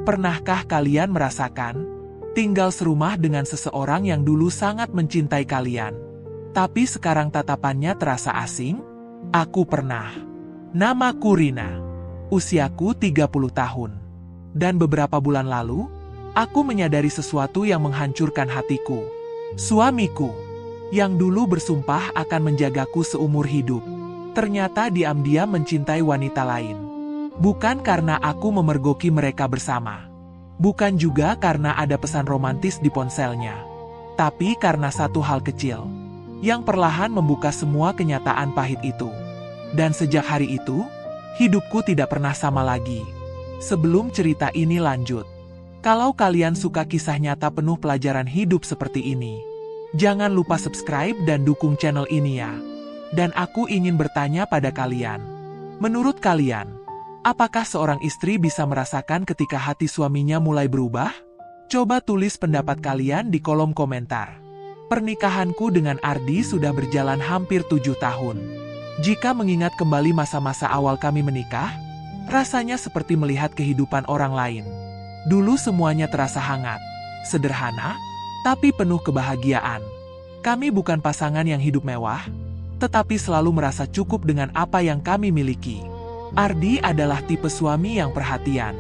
Pernahkah kalian merasakan tinggal serumah dengan seseorang yang dulu sangat mencintai kalian, tapi sekarang tatapannya terasa asing? Aku pernah. Namaku Rina. Usiaku 30 tahun. Dan beberapa bulan lalu, aku menyadari sesuatu yang menghancurkan hatiku. Suamiku, yang dulu bersumpah akan menjagaku seumur hidup, ternyata diam-diam mencintai wanita lain. Bukan karena aku memergoki mereka bersama. Bukan juga karena ada pesan romantis di ponselnya. Tapi karena satu hal kecil, yang perlahan membuka semua kenyataan pahit itu. Dan sejak hari itu, hidupku tidak pernah sama lagi. Sebelum cerita ini lanjut, kalau kalian suka kisah nyata penuh pelajaran hidup seperti ini, jangan lupa subscribe dan dukung channel ini ya. Dan aku ingin bertanya pada kalian, menurut kalian, apakah seorang istri bisa merasakan ketika hati suaminya mulai berubah? Coba tulis pendapat kalian di kolom komentar. Pernikahanku dengan Ardi sudah berjalan hampir 7 tahun. Jika mengingat kembali masa-masa awal kami menikah, rasanya seperti melihat kehidupan orang lain. Dulu semuanya terasa hangat, sederhana, tapi penuh kebahagiaan. Kami bukan pasangan yang hidup mewah, tetapi selalu merasa cukup dengan apa yang kami miliki. Ardi adalah tipe suami yang perhatian.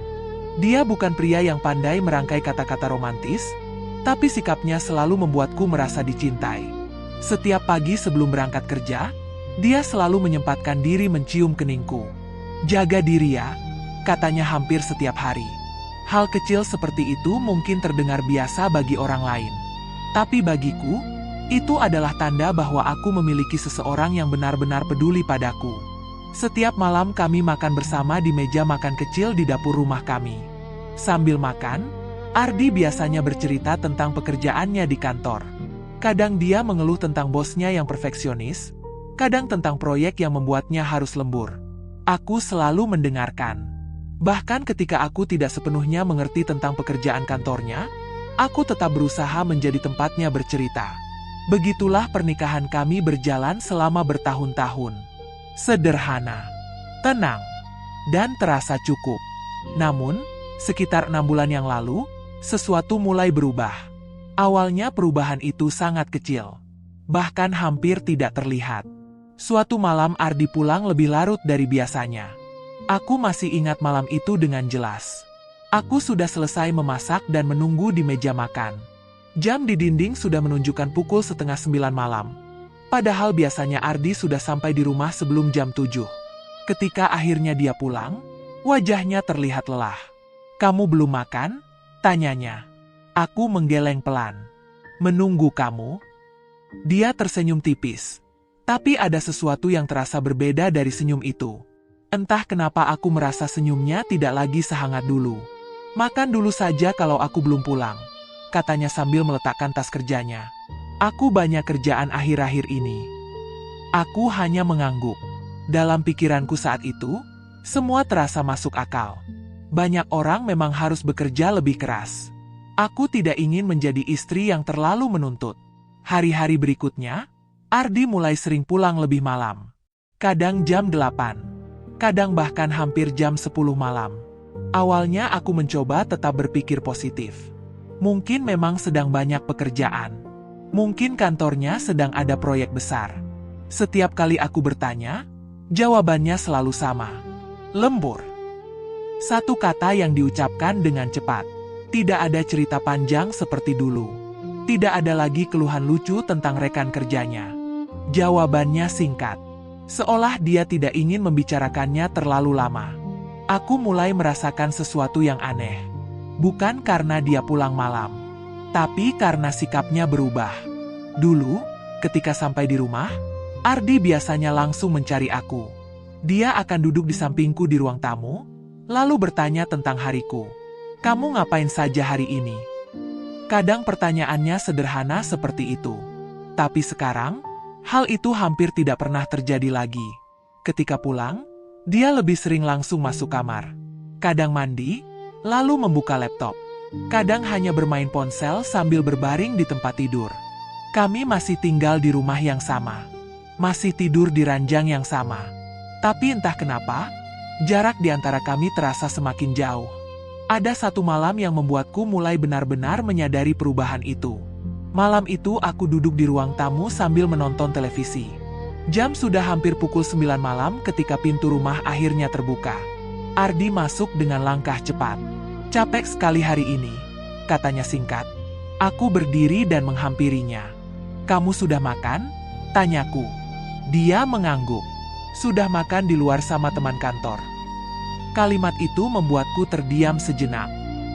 Dia bukan pria yang pandai merangkai kata-kata romantis, tapi sikapnya selalu membuatku merasa dicintai. Setiap pagi sebelum berangkat kerja, dia selalu menyempatkan diri mencium keningku. Jaga diri ya, katanya hampir setiap hari. Hal kecil seperti itu mungkin terdengar biasa bagi orang lain. Tapi bagiku, itu adalah tanda bahwa aku memiliki seseorang yang benar-benar peduli padaku. Setiap malam kami makan bersama di meja makan kecil di dapur rumah kami. Sambil makan, Ardi biasanya bercerita tentang pekerjaannya di kantor. Kadang dia mengeluh tentang bosnya yang perfeksionis, kadang tentang proyek yang membuatnya harus lembur. Aku selalu mendengarkan. Bahkan ketika aku tidak sepenuhnya mengerti tentang pekerjaan kantornya, aku tetap berusaha menjadi tempatnya bercerita. Begitulah pernikahan kami berjalan selama bertahun-tahun. Sederhana, tenang, dan terasa cukup. Namun, sekitar 6 bulan yang lalu, sesuatu mulai berubah. Awalnya perubahan itu sangat kecil, bahkan hampir tidak terlihat. Suatu malam Ardi pulang lebih larut dari biasanya. Aku masih ingat malam itu dengan jelas. Aku sudah selesai memasak dan menunggu di meja makan. Jam di dinding sudah menunjukkan pukul 8:30 malam. Padahal biasanya Ardi sudah sampai di rumah sebelum jam 7. Ketika akhirnya dia pulang, wajahnya terlihat lelah. "Kamu belum makan?" tanyanya. Aku menggeleng pelan. "Menunggu kamu?" Dia tersenyum tipis. Tapi ada sesuatu yang terasa berbeda dari senyum itu. Entah kenapa aku merasa senyumnya tidak lagi sehangat dulu. "Makan dulu saja kalau aku belum pulang," katanya sambil meletakkan tas kerjanya. "Aku banyak kerjaan akhir-akhir ini." Aku hanya mengangguk. Dalam pikiranku saat itu, semua terasa masuk akal. Banyak orang memang harus bekerja lebih keras. Aku tidak ingin menjadi istri yang terlalu menuntut. Hari-hari berikutnya, Ardi mulai sering pulang lebih malam. Kadang jam 8, kadang bahkan hampir jam 10 malam. Awalnya aku mencoba tetap berpikir positif. Mungkin memang sedang banyak pekerjaan. Mungkin kantornya sedang ada proyek besar. Setiap kali aku bertanya, jawabannya selalu sama. Lembur. Satu kata yang diucapkan dengan cepat. Tidak ada cerita panjang seperti dulu. Tidak ada lagi keluhan lucu tentang rekan kerjanya. Jawabannya singkat. Seolah dia tidak ingin membicarakannya terlalu lama. Aku mulai merasakan sesuatu yang aneh. Bukan karena dia pulang malam, tapi karena sikapnya berubah. Dulu, ketika sampai di rumah, Ardi biasanya langsung mencari aku. Dia akan duduk di sampingku di ruang tamu, lalu bertanya tentang hariku. "Kamu ngapain saja hari ini?" Kadang pertanyaannya sederhana seperti itu. Tapi sekarang, hal itu hampir tidak pernah terjadi lagi. Ketika pulang, dia lebih sering langsung masuk kamar. Kadang mandi, lalu membuka laptop. Kadang hanya bermain ponsel sambil berbaring di tempat tidur. Kami masih tinggal di rumah yang sama. Masih tidur di ranjang yang sama. Tapi entah kenapa, jarak di antara kami terasa semakin jauh. Ada satu malam yang membuatku mulai benar-benar menyadari perubahan itu. Malam itu aku duduk di ruang tamu sambil menonton televisi. Jam sudah hampir pukul 9 malam ketika pintu rumah akhirnya terbuka. Ardi masuk dengan langkah cepat. "Capek sekali hari ini," katanya singkat. Aku berdiri dan menghampirinya. "Kamu sudah makan?" tanyaku. Dia mengangguk. "Sudah makan di luar sama teman kantor." Kalimat itu membuatku terdiam sejenak.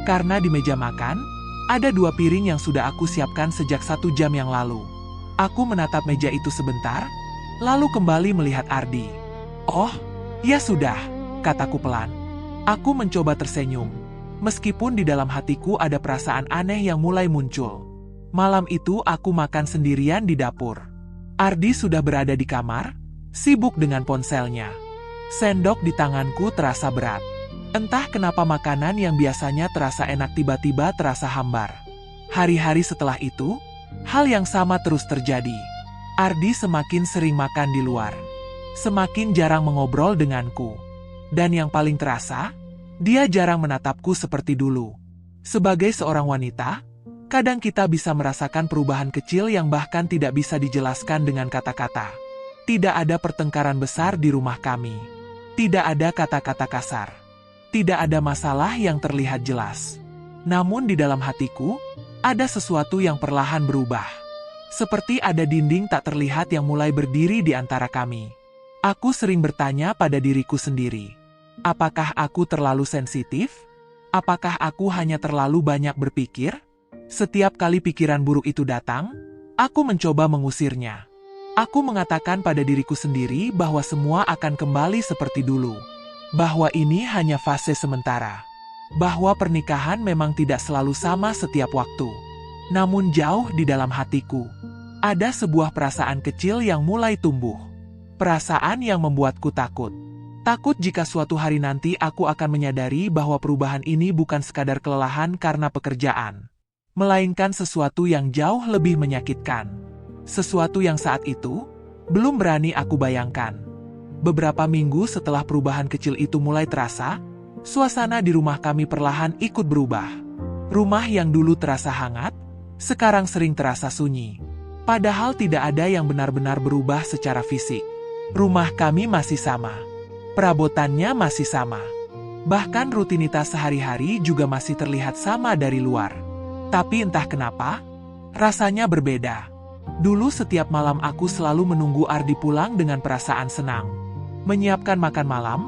Karena di meja makan, ada 2 piring yang sudah aku siapkan sejak 1 jam yang lalu. Aku menatap meja itu sebentar, lalu kembali melihat Ardi. "Oh, ya sudah," kataku pelan. Aku mencoba tersenyum, meskipun di dalam hatiku ada perasaan aneh yang mulai muncul. Malam itu aku makan sendirian di dapur. Ardi sudah berada di kamar, sibuk dengan ponselnya. Sendok di tanganku terasa berat. Entah kenapa makanan yang biasanya terasa enak tiba-tiba terasa hambar. Hari-hari setelah itu, hal yang sama terus terjadi. Ardi semakin sering makan di luar. Semakin jarang mengobrol denganku. Dan yang paling terasa, dia jarang menatapku seperti dulu. Sebagai seorang wanita, kadang kita bisa merasakan perubahan kecil yang bahkan tidak bisa dijelaskan dengan kata-kata. Tidak ada pertengkaran besar di rumah kami. Tidak ada kata-kata kasar. Tidak ada masalah yang terlihat jelas. Namun di dalam hatiku, ada sesuatu yang perlahan berubah. Seperti ada dinding tak terlihat yang mulai berdiri di antara kami. Aku sering bertanya pada diriku sendiri. Apakah aku terlalu sensitif? Apakah aku hanya terlalu banyak berpikir? Setiap kali pikiran buruk itu datang, aku mencoba mengusirnya. Aku mengatakan pada diriku sendiri bahwa semua akan kembali seperti dulu. Bahwa ini hanya fase sementara. Bahwa pernikahan memang tidak selalu sama setiap waktu. Namun jauh di dalam hatiku, ada sebuah perasaan kecil yang mulai tumbuh. Perasaan yang membuatku takut. Takut jika suatu hari nanti aku akan menyadari bahwa perubahan ini bukan sekadar kelelahan karena pekerjaan. Melainkan sesuatu yang jauh lebih menyakitkan. Sesuatu yang saat itu, belum berani aku bayangkan. Beberapa minggu setelah perubahan kecil itu mulai terasa, suasana di rumah kami perlahan ikut berubah. Rumah yang dulu terasa hangat, sekarang sering terasa sunyi. Padahal tidak ada yang benar-benar berubah secara fisik. Rumah kami masih sama. Perabotannya masih sama. Bahkan rutinitas sehari-hari juga masih terlihat sama dari luar. Tapi entah kenapa, rasanya berbeda. Dulu setiap malam aku selalu menunggu Ardi pulang dengan perasaan senang. Menyiapkan makan malam,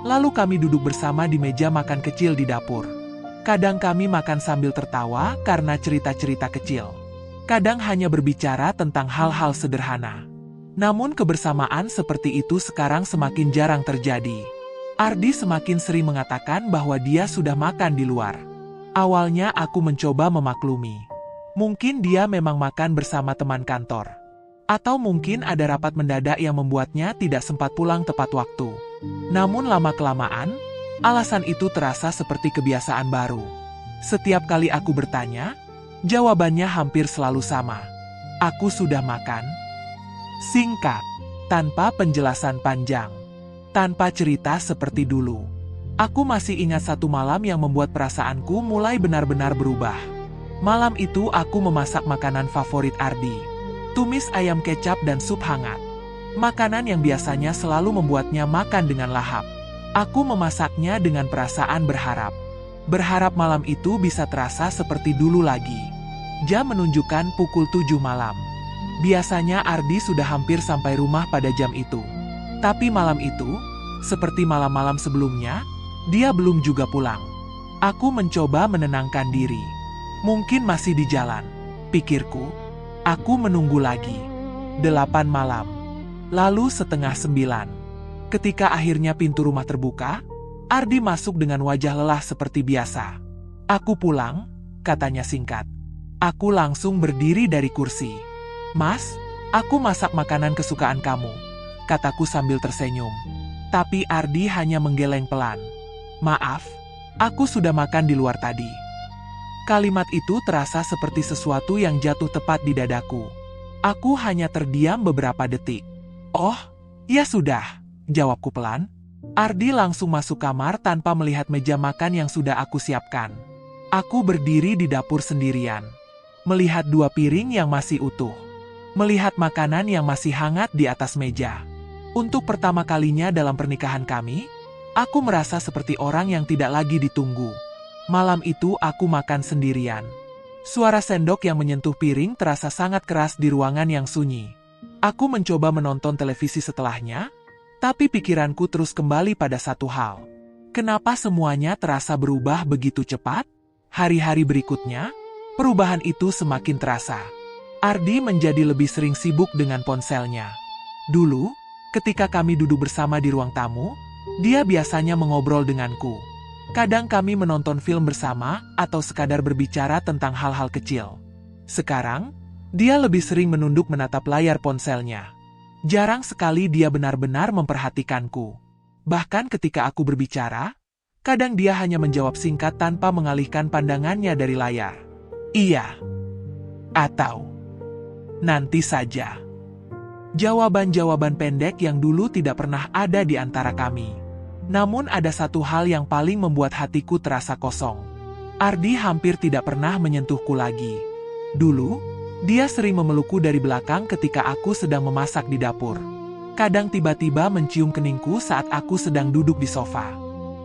lalu kami duduk bersama di meja makan kecil di dapur. Kadang kami makan sambil tertawa karena cerita-cerita kecil. Kadang hanya berbicara tentang hal-hal sederhana. Namun kebersamaan seperti itu sekarang semakin jarang terjadi. Ardi semakin sering mengatakan bahwa dia sudah makan di luar. Awalnya aku mencoba memaklumi. Mungkin dia memang makan bersama teman kantor. Atau mungkin ada rapat mendadak yang membuatnya tidak sempat pulang tepat waktu. Namun lama-kelamaan, alasan itu terasa seperti kebiasaan baru. Setiap kali aku bertanya, jawabannya hampir selalu sama. "Aku sudah makan." Singkat, tanpa penjelasan panjang, tanpa cerita seperti dulu. Aku masih ingat satu malam yang membuat perasaanku mulai benar-benar berubah. Malam itu aku memasak makanan favorit Ardi, tumis ayam kecap dan sup hangat. Makanan yang biasanya selalu membuatnya makan dengan lahap. Aku memasaknya dengan perasaan berharap. Berharap malam itu bisa terasa seperti dulu lagi. Jam menunjukkan pukul 7 malam. Biasanya Ardi sudah hampir sampai rumah pada jam itu. Tapi malam itu, seperti malam-malam sebelumnya, dia belum juga pulang. Aku mencoba menenangkan diri. Mungkin masih di jalan, pikirku. Aku menunggu lagi. 8 malam. Lalu setengah 9. Ketika akhirnya pintu rumah terbuka, Ardi masuk dengan wajah lelah seperti biasa. "Aku pulang," katanya singkat. Aku langsung berdiri dari kursi. "Mas, aku masak makanan kesukaan kamu," kataku sambil tersenyum. Tapi Ardi hanya menggeleng pelan. "Maaf, aku sudah makan di luar tadi." Kalimat itu terasa seperti sesuatu yang jatuh tepat di dadaku. Aku hanya terdiam beberapa detik. "Oh, ya sudah," jawabku pelan. Ardi langsung masuk kamar tanpa melihat meja makan yang sudah aku siapkan. Aku berdiri di dapur sendirian, melihat 2 piring yang masih utuh, melihat makanan yang masih hangat di atas meja. Untuk pertama kalinya dalam pernikahan kami, aku merasa seperti orang yang tidak lagi ditunggu. Malam itu aku makan sendirian. Suara sendok yang menyentuh piring terasa sangat keras di ruangan yang sunyi. Aku mencoba menonton televisi setelahnya, tapi pikiranku terus kembali pada satu hal. Kenapa semuanya terasa berubah begitu cepat? Hari-hari berikutnya, perubahan itu semakin terasa. Ardi menjadi lebih sering sibuk dengan ponselnya. Dulu, ketika kami duduk bersama di ruang tamu, dia biasanya mengobrol denganku. Kadang kami menonton film bersama atau sekadar berbicara tentang hal-hal kecil. Sekarang, dia lebih sering menunduk menatap layar ponselnya. Jarang sekali dia benar-benar memperhatikanku. Bahkan ketika aku berbicara, kadang dia hanya menjawab singkat tanpa mengalihkan pandangannya dari layar. Iya. Atau nanti saja. Jawaban-jawaban pendek yang dulu tidak pernah ada di antara kami. Namun ada satu hal yang paling membuat hatiku terasa kosong. Ardi hampir tidak pernah menyentuhku lagi. Dulu, dia sering memelukku dari belakang ketika aku sedang memasak di dapur. Kadang tiba-tiba mencium keningku saat aku sedang duduk di sofa.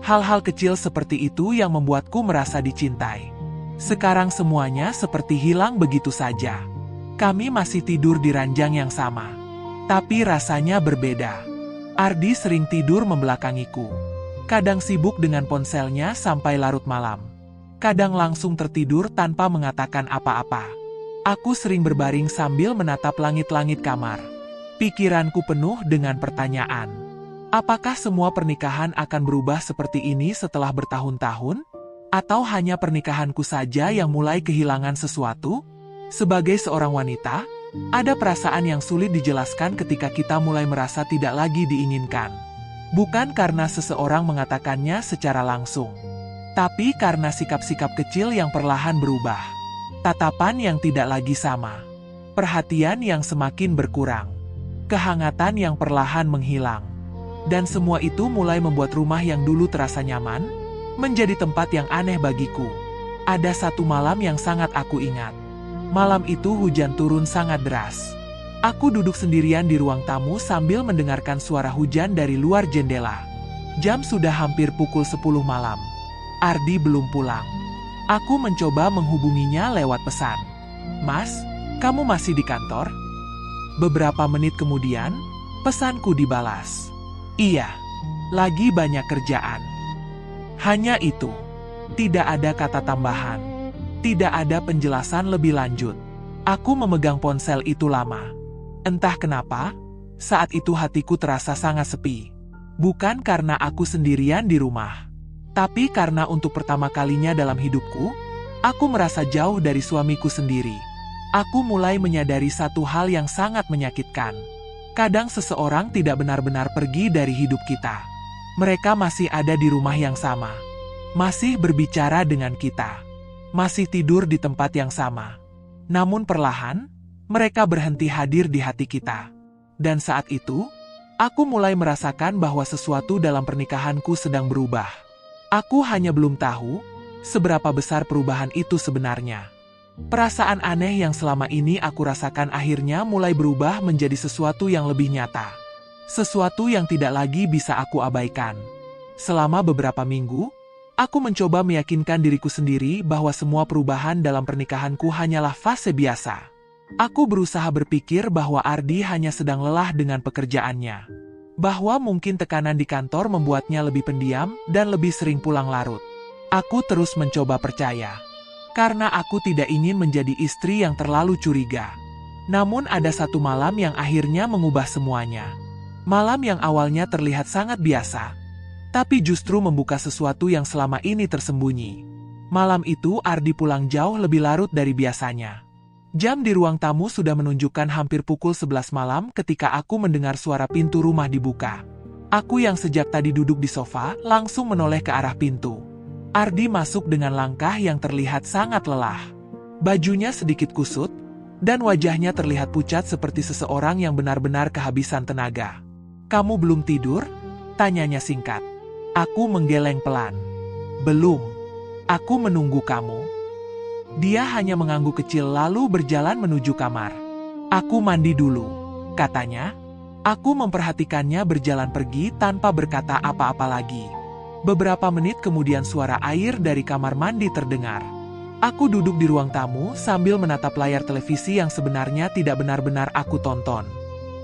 Hal-hal kecil seperti itu yang membuatku merasa dicintai. Sekarang semuanya seperti hilang begitu saja. Kami masih tidur di ranjang yang sama, tapi rasanya berbeda. Ardi sering tidur membelakangiku. Kadang sibuk dengan ponselnya sampai larut malam. Kadang langsung tertidur tanpa mengatakan apa-apa. Aku sering berbaring sambil menatap langit-langit kamar. Pikiranku penuh dengan pertanyaan. Apakah semua pernikahan akan berubah seperti ini setelah bertahun-tahun? Atau hanya pernikahanku saja yang mulai kehilangan sesuatu? Sebagai seorang wanita, ada perasaan yang sulit dijelaskan ketika kita mulai merasa tidak lagi diinginkan. Bukan karena seseorang mengatakannya secara langsung, tapi karena sikap-sikap kecil yang perlahan berubah. Tatapan yang tidak lagi sama. Perhatian yang semakin berkurang. Kehangatan yang perlahan menghilang. Dan semua itu mulai membuat rumah yang dulu terasa nyaman, menjadi tempat yang aneh bagiku. Ada satu malam yang sangat aku ingat. Malam itu hujan turun sangat deras. Aku duduk sendirian di ruang tamu sambil mendengarkan suara hujan dari luar jendela. Jam sudah hampir pukul 10 malam. Ardi belum pulang. Aku mencoba menghubunginya lewat pesan. "Mas, kamu masih di kantor?" Beberapa menit kemudian, pesanku dibalas. "Iya, lagi banyak kerjaan." Hanya itu. Tidak ada kata tambahan. Tidak ada penjelasan lebih lanjut. Aku memegang ponsel itu lama. Entah kenapa, saat itu hatiku terasa sangat sepi. Bukan karena aku sendirian di rumah, tapi karena untuk pertama kalinya dalam hidupku, aku merasa jauh dari suamiku sendiri. Aku mulai menyadari satu hal yang sangat menyakitkan. Kadang seseorang tidak benar-benar pergi dari hidup kita. Mereka masih ada di rumah yang sama. Masih berbicara dengan kita. Masih tidur di tempat yang sama. Namun perlahan, mereka berhenti hadir di hati kita. Dan saat itu, aku mulai merasakan bahwa sesuatu dalam pernikahanku sedang berubah. Aku hanya belum tahu seberapa besar perubahan itu sebenarnya. Perasaan aneh yang selama ini aku rasakan akhirnya mulai berubah menjadi sesuatu yang lebih nyata. Sesuatu yang tidak lagi bisa aku abaikan. Selama beberapa minggu, aku mencoba meyakinkan diriku sendiri bahwa semua perubahan dalam pernikahanku hanyalah fase biasa. Aku berusaha berpikir bahwa Ardi hanya sedang lelah dengan pekerjaannya. Bahwa mungkin tekanan di kantor membuatnya lebih pendiam dan lebih sering pulang larut. Aku terus mencoba percaya. Karena aku tidak ingin menjadi istri yang terlalu curiga. Namun ada satu malam yang akhirnya mengubah semuanya. Malam yang awalnya terlihat sangat biasa, tapi justru membuka sesuatu yang selama ini tersembunyi. Malam itu Ardi pulang jauh lebih larut dari biasanya. Jam di ruang tamu sudah menunjukkan hampir pukul 11 malam ketika aku mendengar suara pintu rumah dibuka. Aku yang sejak tadi duduk di sofa langsung menoleh ke arah pintu. Ardi masuk dengan langkah yang terlihat sangat lelah. Bajunya sedikit kusut, dan wajahnya terlihat pucat seperti seseorang yang benar-benar kehabisan tenaga. "Kamu belum tidur?" Tanyanya singkat. Aku menggeleng pelan. Belum. Aku menunggu kamu. Dia hanya mengangguk kecil lalu berjalan menuju kamar. Aku mandi dulu, katanya. Aku memperhatikannya berjalan pergi tanpa berkata apa-apa lagi. Beberapa menit kemudian suara air dari kamar mandi terdengar. Aku duduk di ruang tamu sambil menatap layar televisi yang sebenarnya tidak benar-benar aku tonton.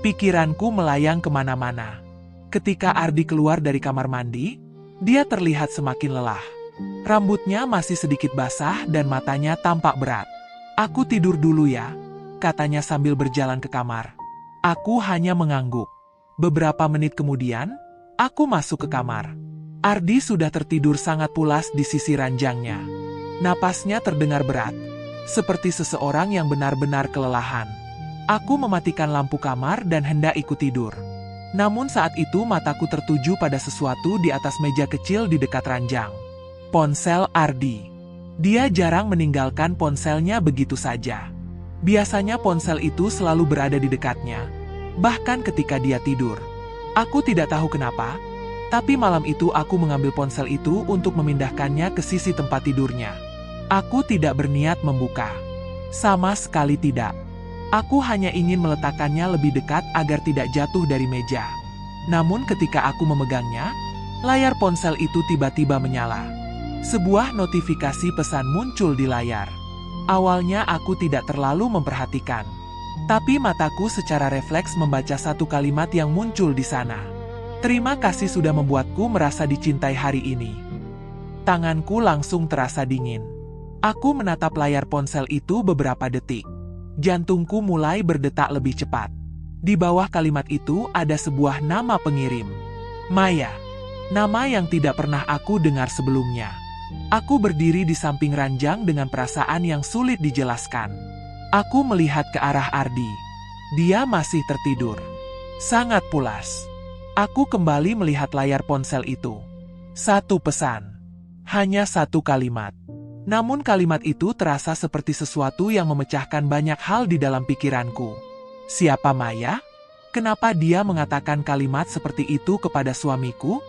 Pikiranku melayang kemana-mana. Ketika Ardi keluar dari kamar mandi, dia terlihat semakin lelah. Rambutnya masih sedikit basah dan matanya tampak berat. Aku tidur dulu ya, katanya sambil berjalan ke kamar. Aku hanya mengangguk. Beberapa menit kemudian, aku masuk ke kamar. Ardi sudah tertidur sangat pulas di sisi ranjangnya. Napasnya terdengar berat, seperti seseorang yang benar-benar kelelahan. Aku mematikan lampu kamar dan hendak ikut tidur. Namun saat itu mataku tertuju pada sesuatu di atas meja kecil di dekat ranjang. Ponsel Ardi. Dia jarang meninggalkan ponselnya begitu saja. Biasanya ponsel itu selalu berada di dekatnya, bahkan ketika dia tidur. Aku tidak tahu kenapa, tapi malam itu aku mengambil ponsel itu untuk memindahkannya ke sisi tempat tidurnya. Aku tidak berniat membuka. Sama sekali tidak. Aku hanya ingin meletakkannya lebih dekat agar tidak jatuh dari meja. Namun ketika aku memegangnya, layar ponsel itu tiba-tiba menyala. Sebuah notifikasi pesan muncul di layar. Awalnya aku tidak terlalu memperhatikan, tapi mataku secara refleks membaca satu kalimat yang muncul di sana. Terima kasih sudah membuatku merasa dicintai hari ini. Tanganku langsung terasa dingin. Aku menatap layar ponsel itu beberapa detik. Jantungku mulai berdetak lebih cepat. Di bawah kalimat itu ada sebuah nama pengirim. Maya. Nama yang tidak pernah aku dengar sebelumnya. Aku berdiri di samping ranjang dengan perasaan yang sulit dijelaskan. Aku melihat ke arah Ardi. Dia masih tertidur. Sangat pulas. Aku kembali melihat layar ponsel itu. Satu pesan. Hanya satu kalimat. Namun kalimat itu terasa seperti sesuatu yang memecahkan banyak hal di dalam pikiranku. Siapa Maya? Kenapa dia mengatakan kalimat seperti itu kepada suamiku?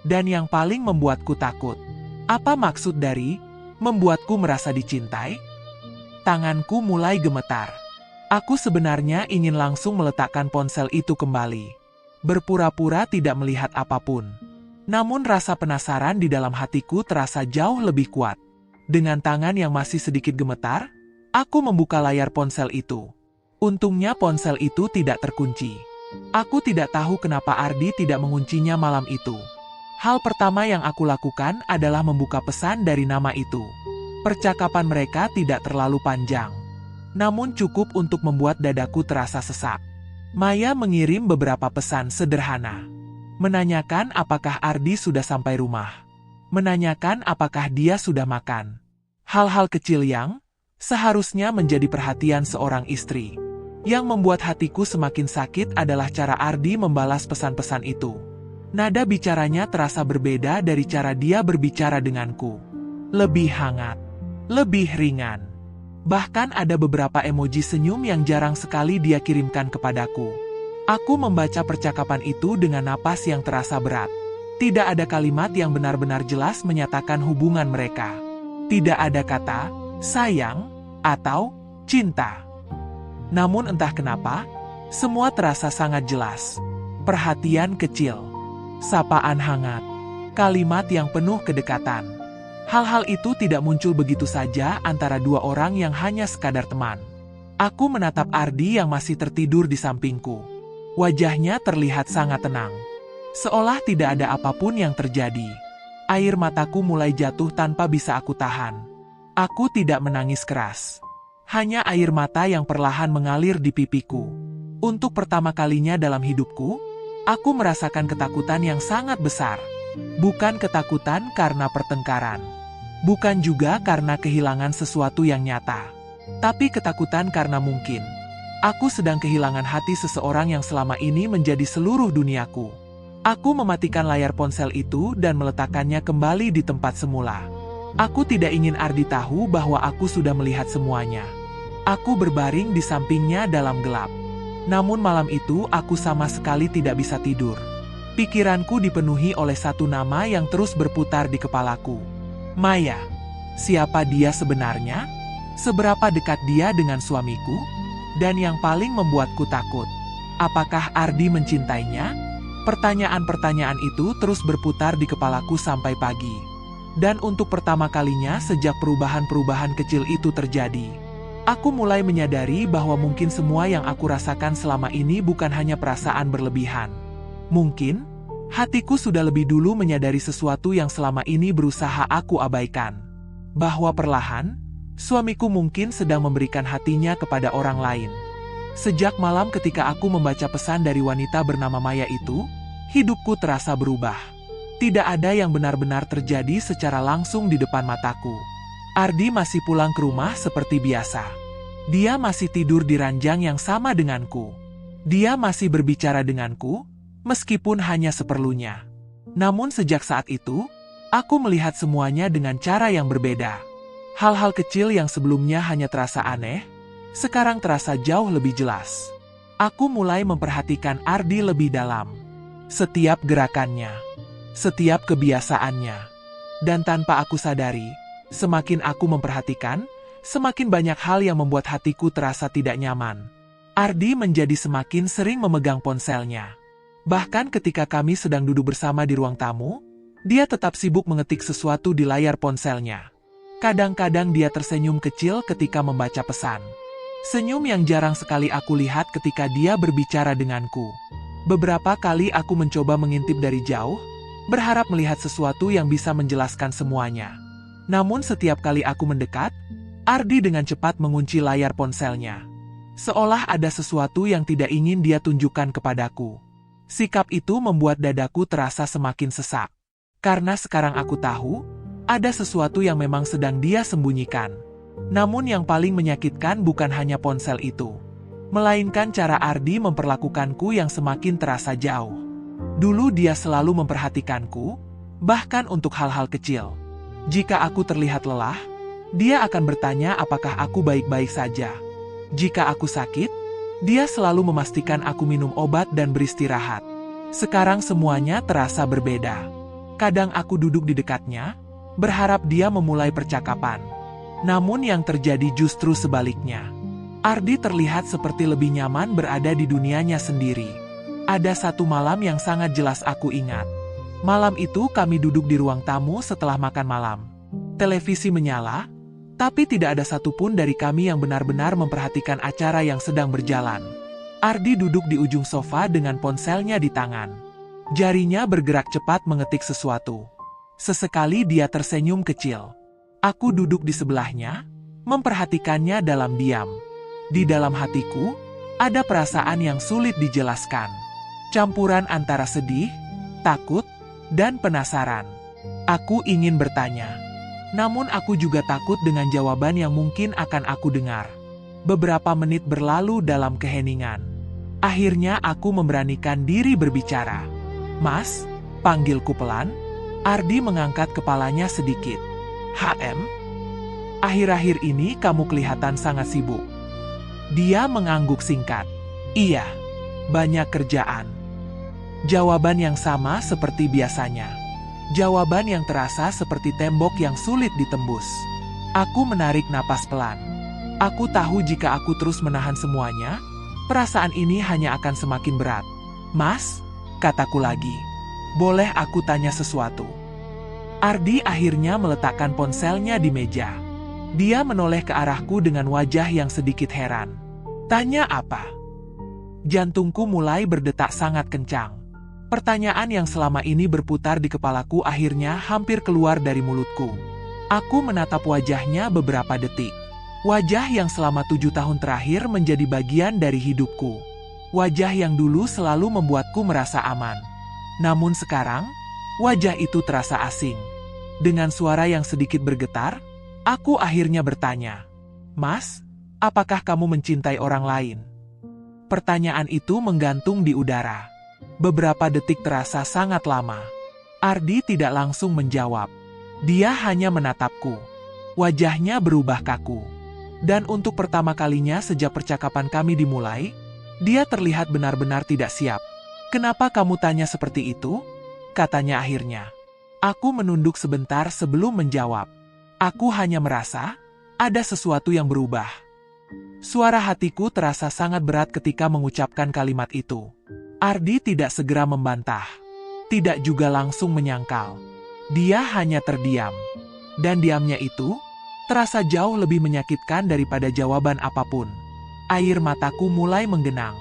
Dan yang paling membuatku takut, apa maksud dari membuatku merasa dicintai? Tanganku mulai gemetar. Aku sebenarnya ingin langsung meletakkan ponsel itu kembali. Berpura-pura tidak melihat apapun. Namun rasa penasaran di dalam hatiku terasa jauh lebih kuat. Dengan tangan yang masih sedikit gemetar, aku membuka layar ponsel itu. Untungnya ponsel itu tidak terkunci. Aku tidak tahu kenapa Ardi tidak menguncinya malam itu. Hal pertama yang aku lakukan adalah membuka pesan dari nama itu. Percakapan mereka tidak terlalu panjang, namun cukup untuk membuat dadaku terasa sesak. Maya mengirim beberapa pesan sederhana. Menanyakan apakah Ardi sudah sampai rumah. Menanyakan apakah dia sudah makan. Hal-hal kecil yang seharusnya menjadi perhatian seorang istri. Yang membuat hatiku semakin sakit adalah cara Ardi membalas pesan-pesan itu. Nada bicaranya terasa berbeda dari cara dia berbicara denganku. Lebih hangat, lebih ringan. Bahkan ada beberapa emoji senyum yang jarang sekali dia kirimkan kepadaku. Aku membaca percakapan itu dengan napas yang terasa berat. Tidak ada kalimat yang benar-benar jelas menyatakan hubungan mereka. Tidak ada kata sayang atau cinta. Namun entah kenapa, semua terasa sangat jelas. Perhatian kecil. Sapaan hangat, kalimat yang penuh kedekatan. Hal-hal itu tidak muncul begitu saja antara dua orang yang hanya sekadar teman. Aku menatap Ardi yang masih tertidur di sampingku. Wajahnya terlihat sangat tenang. Seolah tidak ada apapun yang terjadi. Air mataku mulai jatuh tanpa bisa aku tahan. Aku tidak menangis keras. Hanya air mata yang perlahan mengalir di pipiku. Untuk pertama kalinya dalam hidupku, aku merasakan ketakutan yang sangat besar. Bukan ketakutan karena pertengkaran. Bukan juga karena kehilangan sesuatu yang nyata. Tapi ketakutan karena mungkin aku sedang kehilangan hati seseorang yang selama ini menjadi seluruh duniaku. Aku mematikan layar ponsel itu dan meletakkannya kembali di tempat semula. Aku tidak ingin Ardi tahu bahwa aku sudah melihat semuanya. Aku berbaring di sampingnya dalam gelap. Namun malam itu aku sama sekali tidak bisa tidur. Pikiranku dipenuhi oleh satu nama yang terus berputar di kepalaku. Maya. Siapa dia sebenarnya? Seberapa dekat dia dengan suamiku? Dan yang paling membuatku takut, apakah Ardi mencintainya? Pertanyaan-pertanyaan itu terus berputar di kepalaku sampai pagi. Dan untuk pertama kalinya sejak perubahan-perubahan kecil itu terjadi, aku mulai menyadari bahwa mungkin semua yang aku rasakan selama ini bukan hanya perasaan berlebihan. Mungkin, hatiku sudah lebih dulu menyadari sesuatu yang selama ini berusaha aku abaikan. Bahwa perlahan, suamiku mungkin sedang memberikan hatinya kepada orang lain. Sejak malam ketika aku membaca pesan dari wanita bernama Maya itu, hidupku terasa berubah. Tidak ada yang benar-benar terjadi secara langsung di depan mataku. Ardi masih pulang ke rumah seperti biasa. Dia masih tidur di ranjang yang sama denganku. Dia masih berbicara denganku, meskipun hanya seperlunya. Namun sejak saat itu, aku melihat semuanya dengan cara yang berbeda. Hal-hal kecil yang sebelumnya hanya terasa aneh, sekarang terasa jauh lebih jelas. Aku mulai memperhatikan Ardi lebih dalam. Setiap gerakannya, setiap kebiasaannya. Dan tanpa aku sadari, semakin aku memperhatikan, semakin banyak hal yang membuat hatiku terasa tidak nyaman. Ardi menjadi semakin sering memegang ponselnya. Bahkan ketika kami sedang duduk bersama di ruang tamu, dia tetap sibuk mengetik sesuatu di layar ponselnya. Kadang-kadang dia tersenyum kecil ketika membaca pesan. Senyum yang jarang sekali aku lihat ketika dia berbicara denganku. Beberapa kali aku mencoba mengintip dari jauh, berharap melihat sesuatu yang bisa menjelaskan semuanya. Namun setiap kali aku mendekat, Ardi dengan cepat mengunci layar ponselnya. Seolah ada sesuatu yang tidak ingin dia tunjukkan kepadaku. Sikap itu membuat dadaku terasa semakin sesak. Karena sekarang aku tahu, ada sesuatu yang memang sedang dia sembunyikan. Namun yang paling menyakitkan bukan hanya ponsel itu, melainkan cara Ardi memperlakukanku yang semakin terasa jauh. Dulu dia selalu memperhatikanku, bahkan untuk hal-hal kecil. Jika aku terlihat lelah, dia akan bertanya apakah aku baik-baik saja. Jika aku sakit, dia selalu memastikan aku minum obat dan beristirahat. Sekarang semuanya terasa berbeda. Kadang aku duduk di dekatnya, berharap dia memulai percakapan. Namun yang terjadi justru sebaliknya. Ardi terlihat seperti lebih nyaman berada di dunianya sendiri. Ada satu malam yang sangat jelas aku ingat. Malam itu kami duduk di ruang tamu setelah makan malam. Televisi menyala, tapi tidak ada satupun dari kami yang benar-benar memperhatikan acara yang sedang berjalan. Ardi duduk di ujung sofa dengan ponselnya di tangan. Jarinya bergerak cepat mengetik sesuatu. Sesekali dia tersenyum kecil. Aku duduk di sebelahnya, memperhatikannya dalam diam. Di dalam hatiku, ada perasaan yang sulit dijelaskan. Campuran antara sedih, takut, dan penasaran. Aku ingin bertanya. Namun aku juga takut dengan jawaban yang mungkin akan aku dengar. Beberapa menit berlalu dalam keheningan. Akhirnya aku memberanikan diri berbicara. Mas, panggilku pelan. Ardi mengangkat kepalanya sedikit. HM? Akhir-akhir ini kamu kelihatan sangat sibuk. Dia mengangguk singkat. Iya, banyak kerjaan. Jawaban yang sama seperti biasanya. Jawaban yang terasa seperti tembok yang sulit ditembus. Aku menarik napas pelan. Aku tahu jika aku terus menahan semuanya, perasaan ini hanya akan semakin berat. Mas, kataku lagi. Boleh aku tanya sesuatu? Ardi akhirnya meletakkan ponselnya di meja. Dia menoleh ke arahku dengan wajah yang sedikit heran. Tanya apa? Jantungku mulai berdetak sangat kencang. Pertanyaan yang selama ini berputar di kepalaku akhirnya hampir keluar dari mulutku. Aku menatap wajahnya beberapa detik. Wajah yang selama 7 tahun terakhir menjadi bagian dari hidupku. Wajah yang dulu selalu membuatku merasa aman. Namun sekarang, wajah itu terasa asing. Dengan suara yang sedikit bergetar, aku akhirnya bertanya, Mas, apakah kamu mencintai orang lain? Pertanyaan itu menggantung di udara. Beberapa detik terasa sangat lama. Ardi tidak langsung menjawab. Dia hanya menatapku. Wajahnya berubah kaku. Dan untuk pertama kalinya sejak percakapan kami dimulai, dia terlihat benar-benar tidak siap. Kenapa kamu tanya seperti itu? Katanya akhirnya. Aku menunduk sebentar sebelum menjawab. Aku hanya merasa ada sesuatu yang berubah. Suara hatiku terasa sangat berat ketika mengucapkan kalimat itu. Ardi tidak segera membantah. Tidak juga langsung menyangkal. Dia hanya terdiam. Dan diamnya itu terasa jauh lebih menyakitkan daripada jawaban apapun. Air mataku mulai menggenang.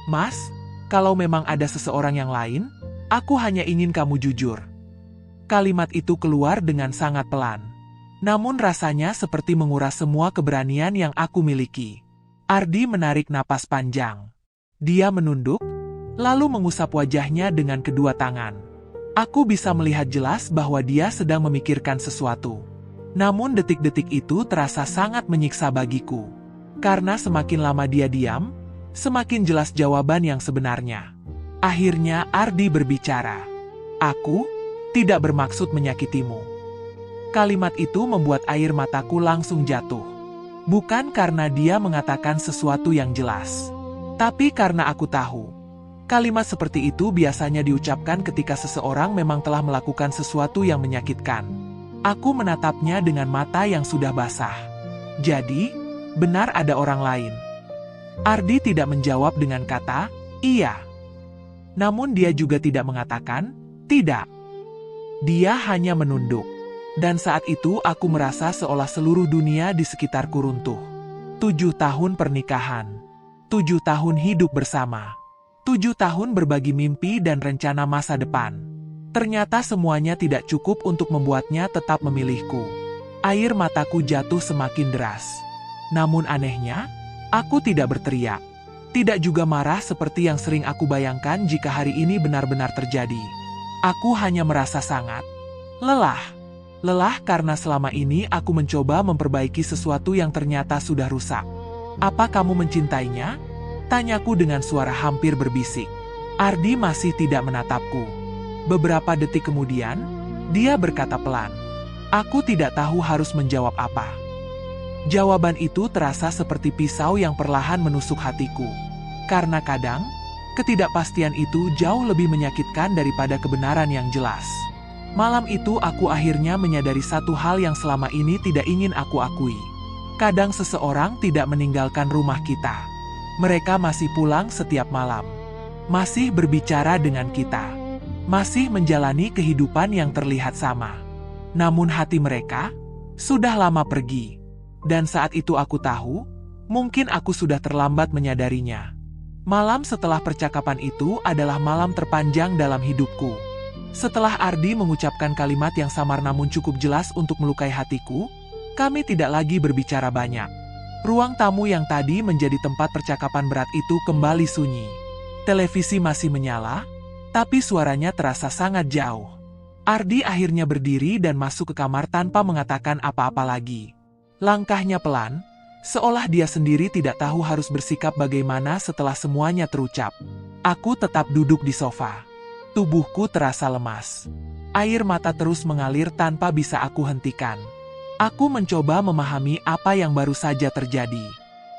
Mas, kalau memang ada seseorang yang lain, aku hanya ingin kamu jujur. Kalimat itu keluar dengan sangat pelan. Namun rasanya seperti menguras semua keberanian yang aku miliki. Ardi menarik napas panjang. Dia menunduk, lalu mengusap wajahnya dengan kedua tangan. Aku bisa melihat jelas bahwa dia sedang memikirkan sesuatu. Namun detik-detik itu terasa sangat menyiksa bagiku. Karena semakin lama dia diam, semakin jelas jawaban yang sebenarnya. Akhirnya Ardi berbicara. Aku tidak bermaksud menyakitimu. Kalimat itu membuat air mataku langsung jatuh. Bukan karena dia mengatakan sesuatu yang jelas. Tapi karena aku tahu. Kalimat seperti itu biasanya diucapkan ketika seseorang memang telah melakukan sesuatu yang menyakitkan. Aku menatapnya dengan mata yang sudah basah. Jadi, benar ada orang lain. Ardi tidak menjawab dengan kata, iya. Namun dia juga tidak mengatakan, tidak. Dia hanya menunduk. Dan saat itu aku merasa seolah seluruh dunia di sekitarku runtuh. 7 tahun pernikahan. 7 tahun hidup bersama. 7 tahun berbagi mimpi dan rencana masa depan. Ternyata semuanya tidak cukup untuk membuatnya tetap memilihku. Air mataku jatuh semakin deras. Namun anehnya, aku tidak berteriak. Tidak juga marah seperti yang sering aku bayangkan jika hari ini benar-benar terjadi. Aku hanya merasa sangat lelah. Lelah karena selama ini aku mencoba memperbaiki sesuatu yang ternyata sudah rusak. Apa kamu mencintainya? Tanyaku dengan suara hampir berbisik. Ardi masih tidak menatapku. Beberapa detik kemudian, dia berkata pelan. Aku tidak tahu harus menjawab apa. Jawaban itu terasa seperti pisau yang perlahan menusuk hatiku. Karena kadang, ketidakpastian itu jauh lebih menyakitkan daripada kebenaran yang jelas. Malam itu aku akhirnya menyadari satu hal yang selama ini tidak ingin aku akui. Kadang seseorang tidak meninggalkan rumah kita. Mereka masih pulang setiap malam. Masih berbicara dengan kita. Masih menjalani kehidupan yang terlihat sama. Namun hati mereka sudah lama pergi. Dan saat itu aku tahu, mungkin aku sudah terlambat menyadarinya. Malam setelah percakapan itu adalah malam terpanjang dalam hidupku. Setelah Ardi mengucapkan kalimat yang samar namun cukup jelas untuk melukai hatiku, kami tidak lagi berbicara banyak. Ruang tamu yang tadi menjadi tempat percakapan berat itu kembali sunyi. Televisi masih menyala, tapi suaranya terasa sangat jauh. Ardi akhirnya berdiri dan masuk ke kamar tanpa mengatakan apa-apa lagi. Langkahnya pelan, seolah dia sendiri tidak tahu harus bersikap bagaimana setelah semuanya terucap. Aku tetap duduk di sofa. Tubuhku terasa lemas. Air mata terus mengalir tanpa bisa aku hentikan. Aku mencoba memahami apa yang baru saja terjadi.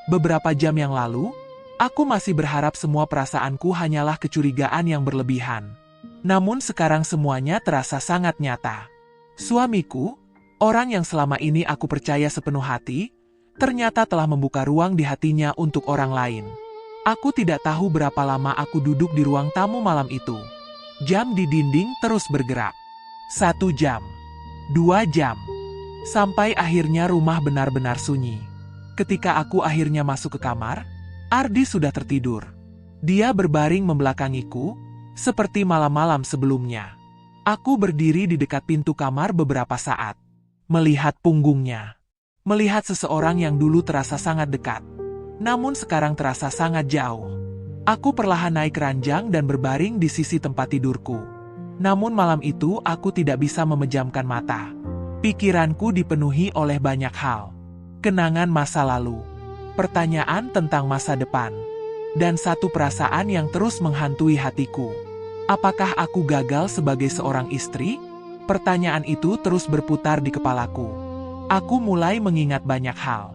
Beberapa jam yang lalu, aku masih berharap semua perasaanku hanyalah kecurigaan yang berlebihan. Namun sekarang semuanya terasa sangat nyata. Suamiku, orang yang selama ini aku percaya sepenuh hati, ternyata telah membuka ruang di hatinya untuk orang lain. Aku tidak tahu berapa lama aku duduk di ruang tamu malam itu. Jam di dinding terus bergerak. 1 jam. 2 jam. Sampai akhirnya rumah benar-benar sunyi. Ketika aku akhirnya masuk ke kamar, Ardi sudah tertidur. Dia berbaring membelakangiku, seperti malam-malam sebelumnya. Aku berdiri di dekat pintu kamar beberapa saat. Melihat punggungnya. Melihat seseorang yang dulu terasa sangat dekat. Namun sekarang terasa sangat jauh. Aku perlahan naik ranjang dan berbaring di sisi tempat tidurku. Namun malam itu aku tidak bisa memejamkan mata. Pikiranku dipenuhi oleh banyak hal. Kenangan masa lalu. Pertanyaan tentang masa depan. Dan satu perasaan yang terus menghantui hatiku. Apakah aku gagal sebagai seorang istri? Pertanyaan itu terus berputar di kepalaku. Aku mulai mengingat banyak hal.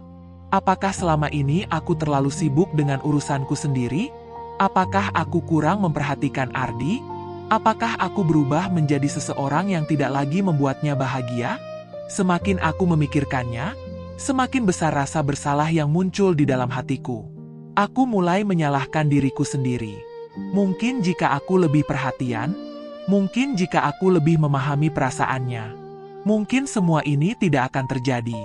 Apakah selama ini aku terlalu sibuk dengan urusanku sendiri? Apakah aku kurang memperhatikan Ardi? Apakah aku berubah menjadi seseorang yang tidak lagi membuatnya bahagia? Semakin aku memikirkannya, semakin besar rasa bersalah yang muncul di dalam hatiku. Aku mulai menyalahkan diriku sendiri. Mungkin jika aku lebih perhatian, mungkin jika aku lebih memahami perasaannya, mungkin semua ini tidak akan terjadi.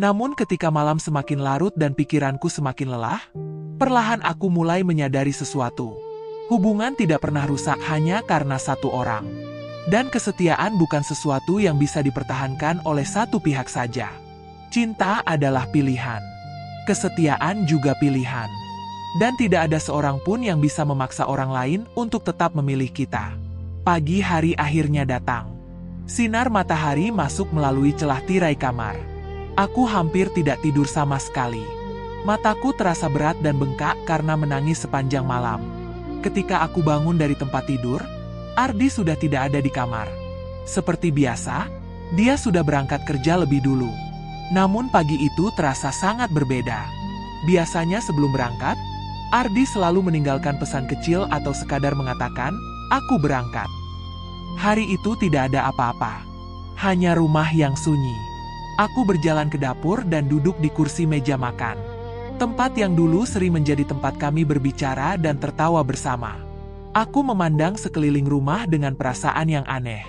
Namun ketika malam semakin larut dan pikiranku semakin lelah, perlahan aku mulai menyadari sesuatu. Hubungan tidak pernah rusak hanya karena satu orang. Dan kesetiaan bukan sesuatu yang bisa dipertahankan oleh satu pihak saja. Cinta adalah pilihan. Kesetiaan juga pilihan. Dan tidak ada seorang pun yang bisa memaksa orang lain untuk tetap memilih kita. Pagi hari akhirnya datang. Sinar matahari masuk melalui celah tirai kamar. Aku hampir tidak tidur sama sekali. Mataku terasa berat dan bengkak karena menangis sepanjang malam. Ketika aku bangun dari tempat tidur, Ardi sudah tidak ada di kamar. Seperti biasa, dia sudah berangkat kerja lebih dulu. Namun pagi itu terasa sangat berbeda. Biasanya sebelum berangkat, Ardi selalu meninggalkan pesan kecil atau sekadar mengatakan, "Aku berangkat." Hari itu tidak ada apa-apa. Hanya rumah yang sunyi. Aku berjalan ke dapur dan duduk di kursi meja makan. Tempat yang dulu sering menjadi tempat kami berbicara dan tertawa bersama. Aku memandang sekeliling rumah dengan perasaan yang aneh.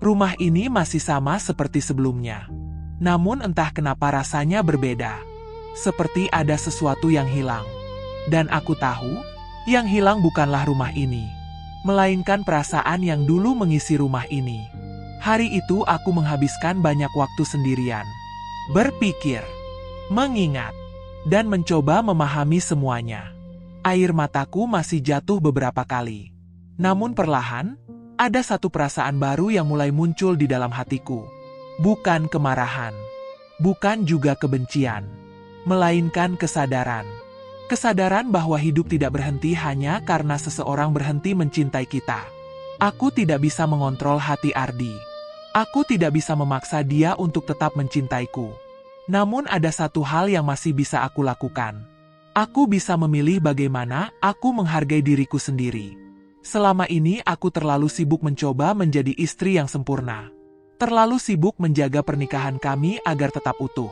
Rumah ini masih sama seperti sebelumnya. Namun entah kenapa rasanya berbeda. Seperti ada sesuatu yang hilang. Dan aku tahu, yang hilang bukanlah rumah ini, melainkan perasaan yang dulu mengisi rumah ini. Hari itu aku menghabiskan banyak waktu sendirian. Berpikir, mengingat, dan mencoba memahami semuanya. Air mataku masih jatuh beberapa kali. Namun perlahan, ada satu perasaan baru yang mulai muncul di dalam hatiku. Bukan kemarahan, bukan juga kebencian, melainkan kesadaran. Kesadaran bahwa hidup tidak berhenti hanya karena seseorang berhenti mencintai kita. Aku tidak bisa mengontrol hati Ardi. Aku tidak bisa memaksa dia untuk tetap mencintaiku. Namun ada satu hal yang masih bisa aku lakukan. Aku bisa memilih bagaimana aku menghargai diriku sendiri. Selama ini aku terlalu sibuk mencoba menjadi istri yang sempurna. Terlalu sibuk menjaga pernikahan kami agar tetap utuh.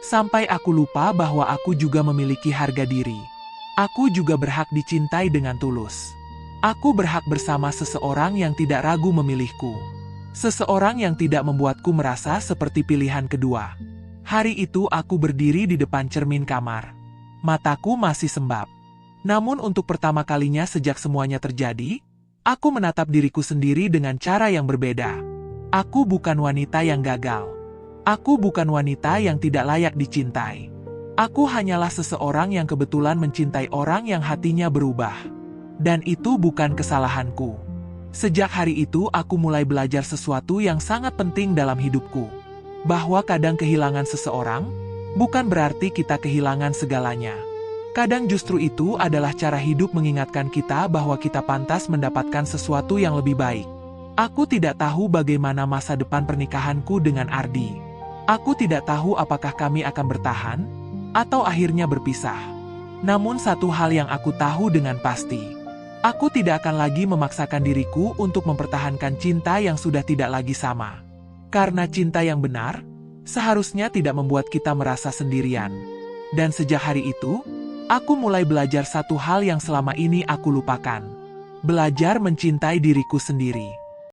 Sampai aku lupa bahwa aku juga memiliki harga diri. Aku juga berhak dicintai dengan tulus. Aku berhak bersama seseorang yang tidak ragu memilihku. Seseorang yang tidak membuatku merasa seperti pilihan kedua. Hari itu aku berdiri di depan cermin kamar. Mataku masih sembab. Namun untuk pertama kalinya sejak semuanya terjadi, aku menatap diriku sendiri dengan cara yang berbeda. Aku bukan wanita yang gagal. Aku bukan wanita yang tidak layak dicintai. Aku hanyalah seseorang yang kebetulan mencintai orang yang hatinya berubah. Dan itu bukan kesalahanku. Sejak hari itu aku mulai belajar sesuatu yang sangat penting dalam hidupku. Bahwa kadang kehilangan seseorang, bukan berarti kita kehilangan segalanya. Kadang justru itu adalah cara hidup mengingatkan kita bahwa kita pantas mendapatkan sesuatu yang lebih baik. Aku tidak tahu bagaimana masa depan pernikahanku dengan Ardi. Aku tidak tahu apakah kami akan bertahan, atau akhirnya berpisah. Namun satu hal yang aku tahu dengan pasti. Aku tidak akan lagi memaksakan diriku untuk mempertahankan cinta yang sudah tidak lagi sama. Karena cinta yang benar, seharusnya tidak membuat kita merasa sendirian. Dan sejak hari itu, aku mulai belajar satu hal yang selama ini aku lupakan. Belajar mencintai diriku sendiri.